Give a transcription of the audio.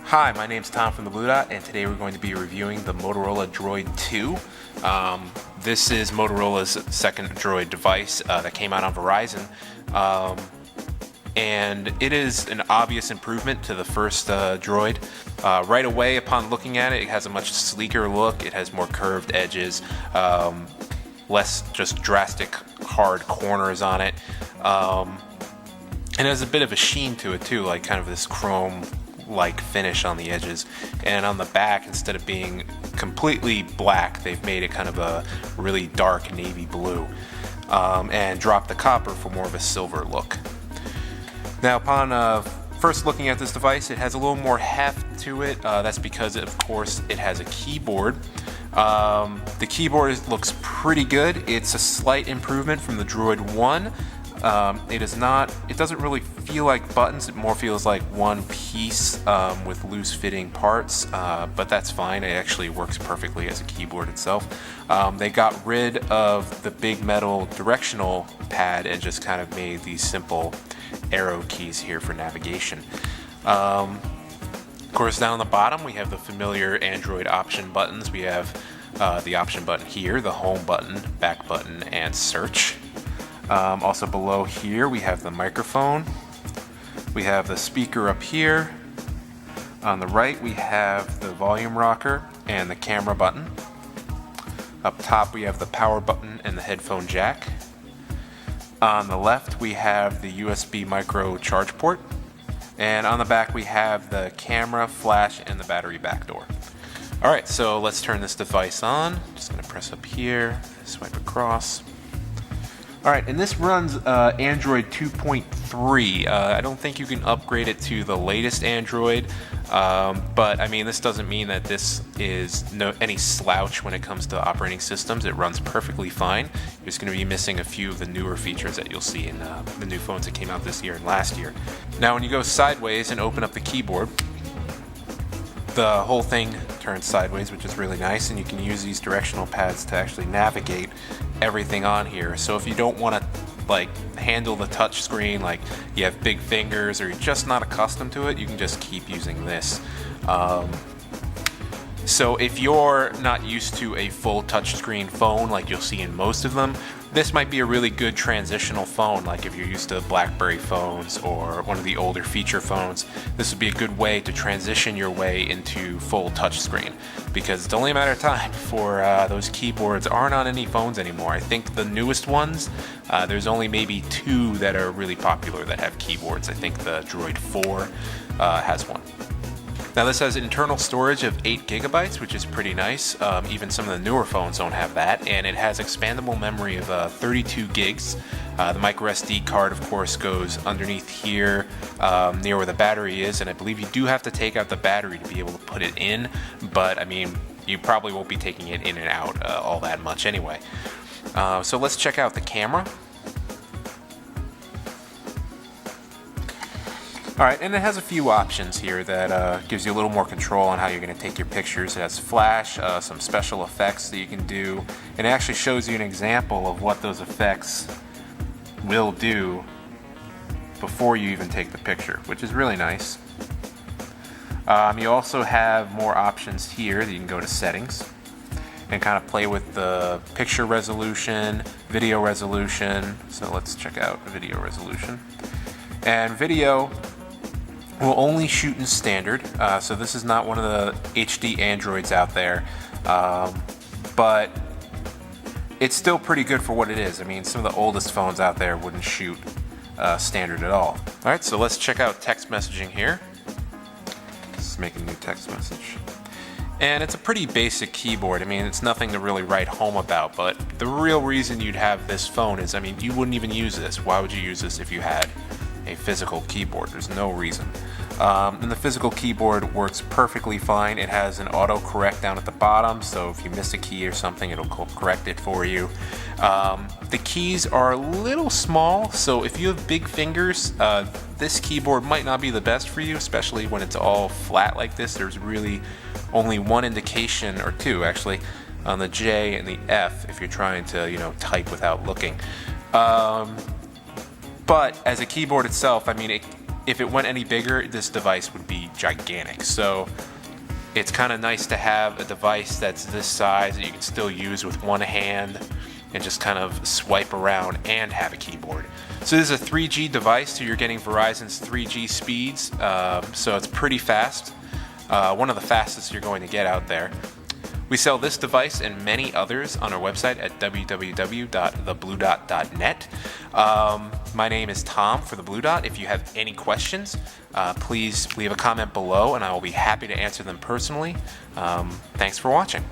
Hi, my name's Tom from the Blue Dot, and today we're going to be reviewing the Motorola Droid 2. This is Motorola's second Droid device that came out on Verizon, and it is an obvious improvement to the first Droid. Right away, upon looking at it, it has a much sleeker look. It has more curved edges, less just drastic hard corners on it, and it has a bit of a sheen to it too, like kind of this chrome like finish on the edges. And on the back, instead of being completely black, they've made it kind of a really dark navy blue, and dropped the copper for more of a silver look. Now, upon first looking at this device, it has a little more heft to it. That's because, of course, it has a keyboard. The keyboard looks pretty good. It's a slight improvement from the Droid 1. It doesn't really feel like buttons. It more feels like one piece with loose fitting parts, but that's fine. It actually works perfectly as a keyboard itself. They got rid of the big metal directional pad and just kind of made these simple arrow keys here for navigation. Of course, down on the bottom we have the familiar Android option buttons. We have the option button here, the home button, back button, and search. Also below here we have the microphone. We have the speaker up here. On the right we have the volume rocker and the camera button. Up top we have the power button and the headphone jack. On the left we have the USB micro charge port. And on the back we have the camera, flash, and the battery back door. Alright, so let's turn this device on. Just going to press up here, swipe across. Alright, and this runs Android 2.3. I don't think you can upgrade it to the latest Android, but I mean, this doesn't mean that this is any slouch when it comes to operating systems. It runs perfectly fine. You're just going to be missing a few of the newer features that you'll see in the new phones that came out this year and last year. Now, when you go sideways and open up the keyboard, the whole thing turns sideways, which is really nice, and you can use these directional pads to actually navigate everything on here. So if you don't want to like handle the touch screen, like you have big fingers or you're just not accustomed to it, you can just keep using this. So if you're not used to a full touchscreen phone like you'll see in most of them, this might be a really good transitional phone. Like if you're used to BlackBerry phones or one of the older feature phones, this would be a good way to transition your way into full touchscreen, because it's only a matter of time before those keyboards aren't on any phones anymore. I think the newest ones, there's only maybe 2 that are really popular that have keyboards. I think the Droid 4 has one. Now, this has internal storage of 8 gigabytes, which is pretty nice. Even some of the newer phones don't have that. And it has expandable memory of 32 gigs. The micro SD card, of course, goes underneath here near where the battery is. And I believe you do have to take out the battery to be able to put it in. But, I mean, you probably won't be taking it in and out all that much anyway. So let's check out the camera. Alright, and it has a few options here that gives you a little more control on how you're going to take your pictures. It has flash, some special effects that you can do, and it actually shows you an example of what those effects will do before you even take the picture, which is really nice. You also have more options here that you can go to settings and kind of play with the picture resolution, video resolution. So let's check out video resolution. And video will only shoot in standard, so this is not one of the HD Androids out there, but it's still pretty good for what it is. I mean, some of the oldest phones out there wouldn't shoot standard at all. Alright, so let's check out text messaging here. Let's make a new text message. And it's a pretty basic keyboard. I mean, it's nothing to really write home about, but the real reason you'd have this phone is, I mean, you wouldn't even use this. Why would you use this if you had a physical keyboard? There's no reason. And the physical keyboard works perfectly fine. It has an auto-correct down at the bottom, so if you miss a key or something, it'll correct it for you. The keys are a little small, so if you have big fingers, this keyboard might not be the best for you, especially when it's all flat like this. There's really only one indication, or 2 actually, on the J and the F if you're trying to, type without looking. But as a keyboard itself, I mean, if it went any bigger, this device would be gigantic. So it's kind of nice to have a device that's this size that you can still use with one hand and just kind of swipe around and have a keyboard. So this is a 3G device, so you're getting Verizon's 3G speeds, so it's pretty fast. One of the fastest you're going to get out there. We sell this device and many others on our website at www.thebluedot.net. My name is Tom for The Blue Dot. If you have any questions, please leave a comment below and I will be happy to answer them personally. Thanks for watching.